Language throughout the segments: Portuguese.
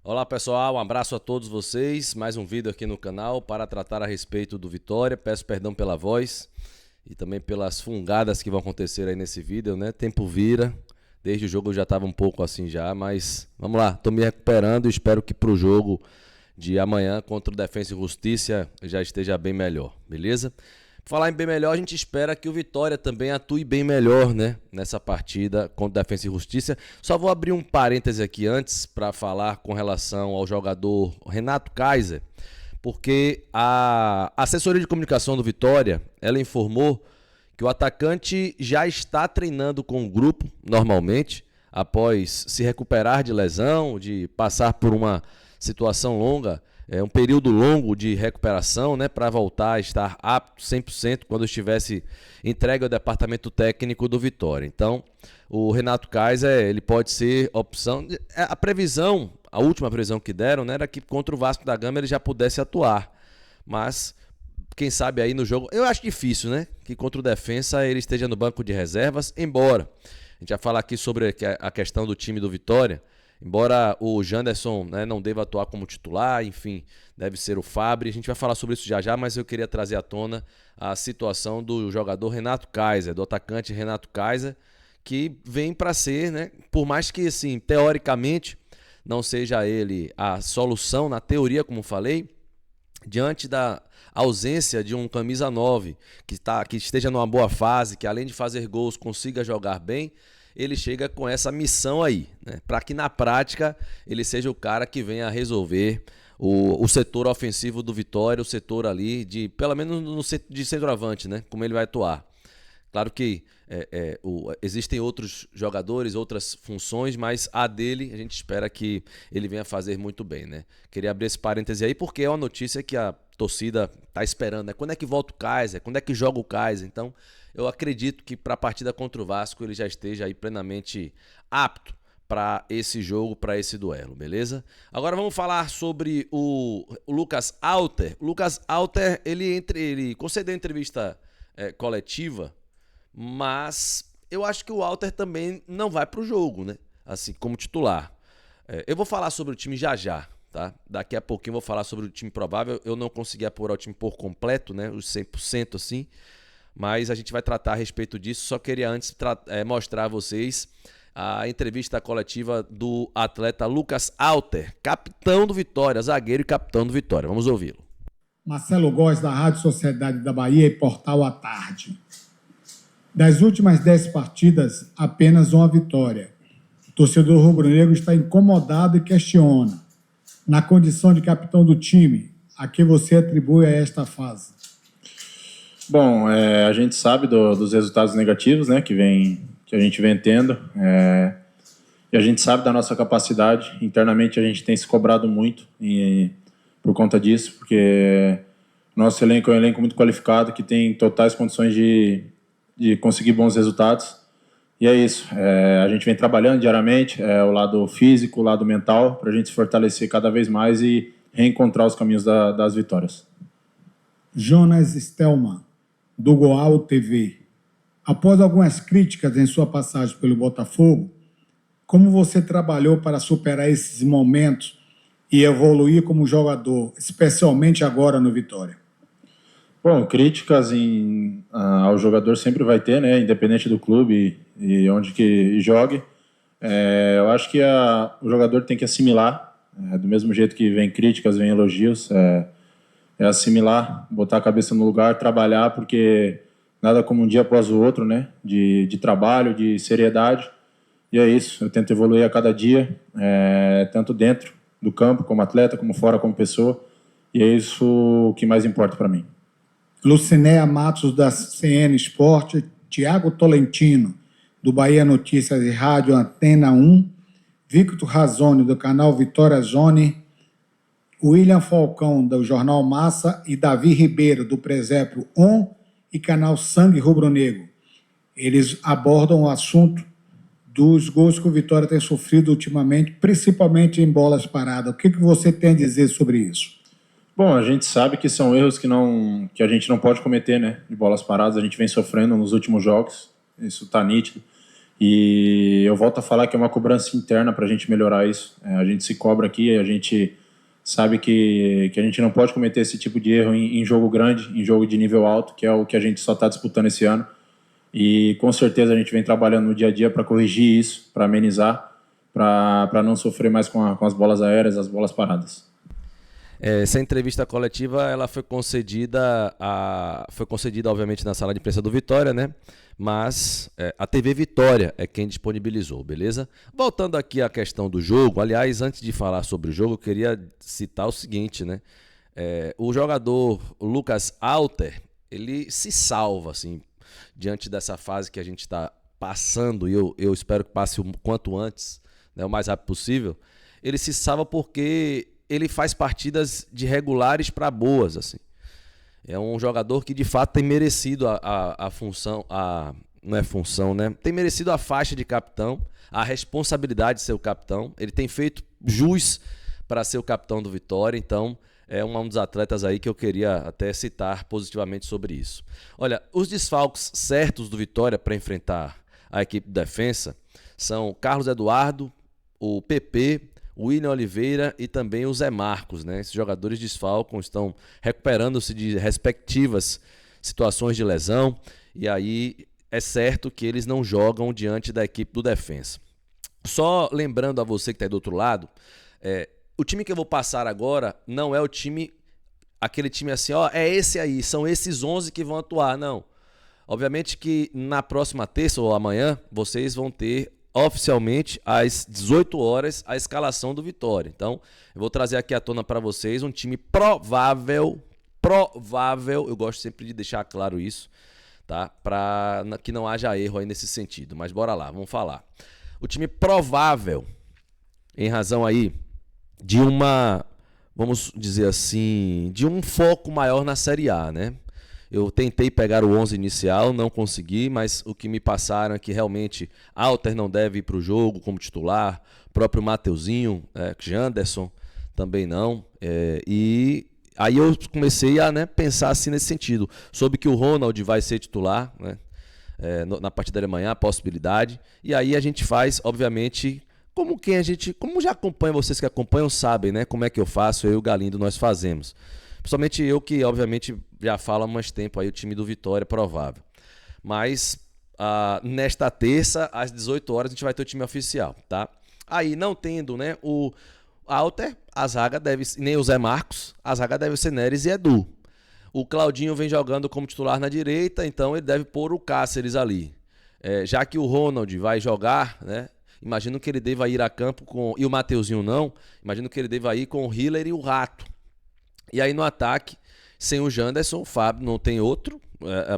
Olá pessoal, um abraço a todos vocês. Mais um vídeo aqui no canal para tratar a respeito do Vitória. Peço perdão pela voz e também pelas fungadas que vão acontecer aí nesse vídeo, né? Tempo vira, desde o jogo eu já estava um pouco assim já, mas vamos lá, estou me recuperando e espero que para o jogo de amanhã contra o Defensa e Justiça já esteja bem melhor, beleza? Falar em bem melhor, a gente espera que o Vitória também atue bem melhor, né, nessa partida contra o Defensa e Justiça. Só vou abrir um parêntese aqui antes para falar com relação ao jogador Renato Kaiser, porque a assessoria de comunicação do Vitória, ela informou que o atacante já está treinando com o grupo normalmente, após se recuperar de lesão, de passar por uma situação longa, um período longo de recuperação, né, para voltar a estar apto 100% quando estivesse entregue ao departamento técnico do Vitória. Então, o Renato Kaiser, ele pode ser opção. A previsão, a última previsão que deram, né, era que contra o Vasco da Gama ele já pudesse atuar. Mas quem sabe aí no jogo, eu acho difícil, né, que contra o Defensa ele esteja no banco de reservas, embora a gente vai falar aqui sobre a questão do time do Vitória. Embora o Janderson, né, não deva atuar como titular, enfim, deve ser o Fabri. A gente vai falar sobre isso já já, mas eu queria trazer à tona a situação do jogador Renato Kaiser, do atacante Renato Kaiser, que vem para ser, né, por mais que, assim, teoricamente não seja ele a solução na teoria, como falei, diante da ausência de um camisa 9 que esteja numa boa fase, que além de fazer gols consiga jogar bem, ele chega com essa missão aí, né? Para que na prática ele seja o cara que venha a resolver o setor ofensivo do Vitória, o setor ali de, pelo menos no de centroavante, né? Como ele vai atuar. Claro que existem outros jogadores, outras funções, mas a dele a gente espera que ele venha fazer muito bem, né? Queria abrir esse parêntese aí porque é uma notícia que a torcida tá esperando, né? Quando é que volta o Kaiser? Quando é que joga o Kaiser? Então, eu acredito que para a partida contra o Vasco ele já esteja aí plenamente apto para esse jogo, para esse duelo, beleza? Agora vamos falar sobre o Lucas Alter. O Lucas Alter, ele concedeu entrevista coletiva, mas eu acho que o Alter também não vai para o jogo, né? Assim, como titular. Eu vou falar sobre o time já já, tá? Daqui a pouquinho eu vou falar sobre o time provável. Eu não consegui apurar o time por completo, né? Os 100% assim. Mas a gente vai tratar a respeito disso. Só queria antes mostrar a vocês a entrevista coletiva do atleta Lucas Alter, capitão do Vitória, zagueiro e capitão do Vitória. Vamos ouvi-lo. Marcelo Góes, da Rádio Sociedade da Bahia e Portal à Tarde. Das últimas 10 partidas, apenas uma vitória. O torcedor rubro-negro está incomodado e questiona, na condição de capitão do time, a que você atribui a esta fase? Bom, a gente sabe dos resultados negativos, né, que a gente vem tendo, e a gente sabe da nossa capacidade. Internamente a gente tem se cobrado muito por conta disso, porque nosso elenco é um elenco muito qualificado, que tem totais condições de conseguir bons resultados. E é isso, a gente vem trabalhando diariamente, o lado físico, o lado mental, para a gente se fortalecer cada vez mais e reencontrar os caminhos das vitórias. Jonas Stelman, do Goal TV. Após algumas críticas em sua passagem pelo Botafogo, como você trabalhou para superar esses momentos e evoluir como jogador, especialmente agora no Vitória? Bom, críticas ao jogador sempre vai ter, né? Independente do clube e onde que jogue. Eu acho que o jogador tem que assimilar, do mesmo jeito que vem críticas, vem elogios, assimilar, botar a cabeça no lugar, trabalhar, porque nada como um dia após o outro, né? De trabalho, de seriedade. E é isso, eu tento evoluir a cada dia, tanto dentro do campo, como atleta, como fora, como pessoa. E é isso que mais importa para mim. Lucinéia Matos, da CN Esporte, Tiago Tolentino, do Bahia Notícias e Rádio Antena 1, Victor Razoni, do canal Vitória Zone, William Falcão, do Jornal Massa, e Davi Ribeiro, do Presépio On e canal Sangue Rubro Negro. Eles abordam o assunto dos gols que o Vitória tem sofrido ultimamente, principalmente em bolas paradas. O que você tem a dizer sobre isso? Bom, a gente sabe que são erros que a gente não pode cometer, né? De bolas paradas, a gente vem sofrendo nos últimos jogos, isso está nítido. E eu volto a falar que é uma cobrança interna para a gente melhorar isso. A gente se cobra aqui, a gente sabe que a gente não pode cometer esse tipo de erro em jogo grande, em jogo de nível alto, que é o que a gente só está disputando esse ano. E com certeza a gente vem trabalhando no dia a dia para corrigir isso, para amenizar, para não sofrer mais com as bolas aéreas, as bolas paradas. Essa entrevista coletiva ela foi concedida obviamente na sala de imprensa do Vitória, né? Mas a TV Vitória é quem disponibilizou, beleza? Voltando aqui à questão do jogo, aliás, antes de falar sobre o jogo, eu queria citar o seguinte, né? O jogador Lucas Alter, ele se salva, assim, diante dessa fase que a gente está passando, e eu espero que passe o quanto antes, né, o mais rápido possível. Ele se salva porque ele faz partidas de regulares para boas, assim. É um jogador que de fato tem merecido a função, não é função, né? Tem merecido a faixa de capitão, a responsabilidade de ser o capitão. Ele tem feito jus para ser o capitão do Vitória, então é um dos atletas aí que eu queria até citar positivamente sobre isso. Olha, os desfalques certos do Vitória para enfrentar a equipe de defensa são Carlos Eduardo, o PP, o William Oliveira e também o Zé Marcos, né? Esses jogadores desfalcam, estão recuperando-se de respectivas situações de lesão, e aí é certo que eles não jogam diante da equipe do defensa. Só lembrando a você que está aí do outro lado, o time que eu vou passar agora não é o time, aquele time assim, ó, é esse aí, são esses 11 que vão atuar, não. Obviamente que na próxima terça ou amanhã, vocês vão ter oficialmente às 18 horas a escalação do Vitória. Então, eu vou trazer aqui à tona para vocês um time provável, eu gosto sempre de deixar claro isso, tá? Para que não haja erro aí nesse sentido. Mas bora lá, vamos falar. O time provável, em razão aí de vamos dizer assim, de um foco maior na Série A, né? Eu tentei pegar o 11 inicial, não consegui, mas o que me passaram é que realmente Alter não deve ir para o jogo como titular, próprio Mateuzinho, Janderson também não. E aí eu comecei a pensar assim nesse sentido. Soube que o Ronald vai ser titular, né, na partida de amanhã, a possibilidade. E aí a gente faz, obviamente, como já acompanha, vocês que acompanham sabem, né, como é que eu faço, eu e o Galindo nós fazemos. Principalmente eu que, obviamente, já falo há mais tempo aí o time do Vitória provável. Mas nesta terça, às 18 horas, a gente vai ter o time oficial, tá? Aí, não tendo, né, o Alter, a zaga deve, nem o Zé Marcos, a zaga deve ser Neres e Edu. O Claudinho vem jogando como titular na direita, então ele deve pôr o Cáceres ali. Já que o Ronald vai jogar, né? Imagino que ele deva ir a campo com... E o Mateuzinho não. Imagino que ele deva ir com o Hiller e o Rato. E aí no ataque, sem o Janderson, o Fábio não tem outro.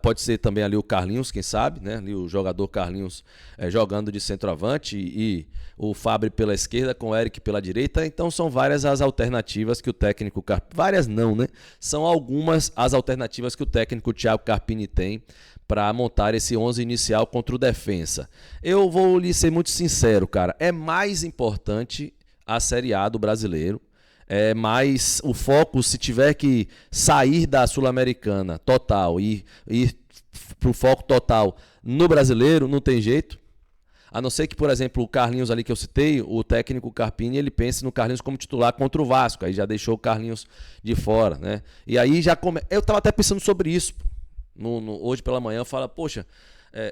Pode ser também ali o Carlinhos, quem sabe, né? Ali o jogador Carlinhos jogando de centroavante e o Fábio pela esquerda com o Eric pela direita. Então são várias as alternativas que o técnico... Várias não, né? São algumas as alternativas que o técnico Thiago Carpini tem para montar esse 11 inicial contra o defensa. Eu vou lhe ser muito sincero, cara. É mais importante a Série A do brasileiro. Mas o foco, se tiver que sair da Sul-Americana total e ir para o foco total no brasileiro, não tem jeito. A não ser que, por exemplo, o Carlinhos ali que eu citei, o técnico Carpini, ele pense no Carlinhos como titular contra o Vasco. Aí já deixou o Carlinhos de fora, né? E aí já eu estava até pensando sobre isso. Hoje pela manhã eu falo, poxa,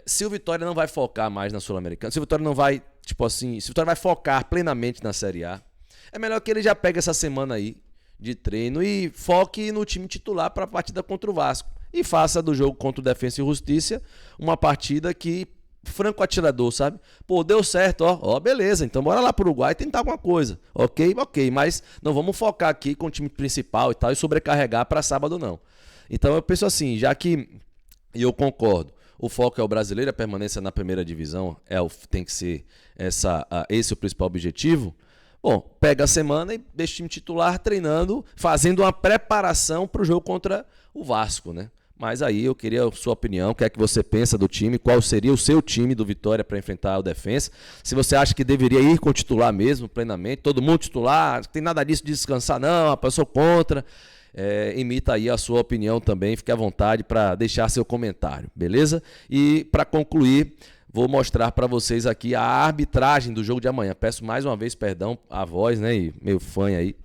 se o Vitória não vai focar mais na Sul-Americana, se o Vitória não vai, se o Vitória vai focar plenamente na Série A, é melhor que ele já pegue essa semana aí de treino e foque no time titular para a partida contra o Vasco. E faça do jogo contra o Defensa e Justiça uma partida que, franco atirador, sabe? Pô, deu certo, ó, beleza, então bora lá pro Uruguai tentar alguma coisa. Ok, mas não vamos focar aqui com o time principal e tal e sobrecarregar para sábado não. Então eu penso assim, já que, e eu concordo, o foco é o brasileiro, a permanência na primeira divisão tem que ser esse o principal objetivo. Bom, pega a semana e deixa o time titular treinando, fazendo uma preparação para o jogo contra o Vasco, né? Mas aí eu queria a sua opinião, o que é que você pensa do time, qual seria o seu time do Vitória para enfrentar o Defensa, se você acha que deveria ir com o titular mesmo, plenamente, todo mundo titular, não tem nada disso de descansar não, eu sou contra, imita aí a sua opinião também, fique à vontade para deixar seu comentário, beleza? E para concluir, vou mostrar para vocês aqui a arbitragem do jogo de amanhã. Peço mais uma vez perdão à voz, né, e meio fanho aí.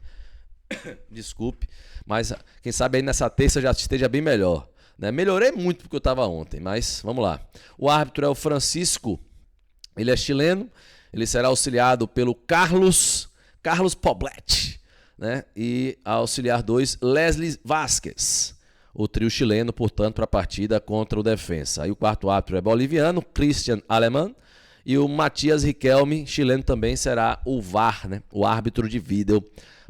Desculpe, mas quem sabe aí nessa terça já esteja bem melhor, né? Melhorei muito porque eu estava ontem, mas vamos lá. O árbitro é o Francisco, ele é chileno, ele será auxiliado pelo Carlos Poblet, né? E a auxiliar 2, Leslie Vasquez. O trio chileno, portanto, para a partida contra o Defensa. Aí o quarto árbitro é boliviano, Christian Alemann. E o Matias Riquelme, chileno, também será o VAR, né? O árbitro de vídeo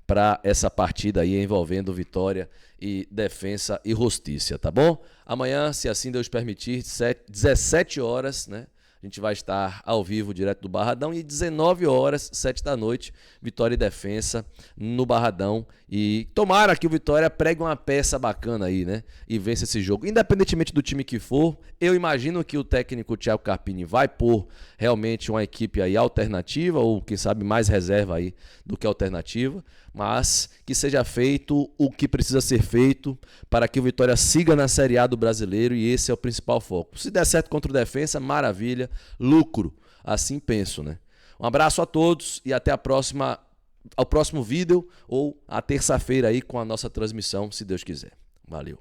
para essa partida aí envolvendo Vitória e Defensa e Justiça, tá bom? Amanhã, se assim Deus permitir, 17 horas, né? A gente vai estar ao vivo direto do Barradão e 19 horas, 7 da noite, Vitória e Defensa no Barradão. E tomara que o Vitória pregue uma peça bacana aí, né? E vença esse jogo. Independentemente do time que for, eu imagino que o técnico Thiago Carpini vai pôr realmente uma equipe aí alternativa, ou quem sabe mais reserva aí do que alternativa. Mas que seja feito o que precisa ser feito para que o Vitória siga na Série A do Brasileiro, e esse é o principal foco. Se der certo contra o Defensa, maravilha, lucro, assim penso, né? Um abraço a todos e até a próxima, ao próximo vídeo ou a terça-feira aí com a nossa transmissão, se Deus quiser. Valeu.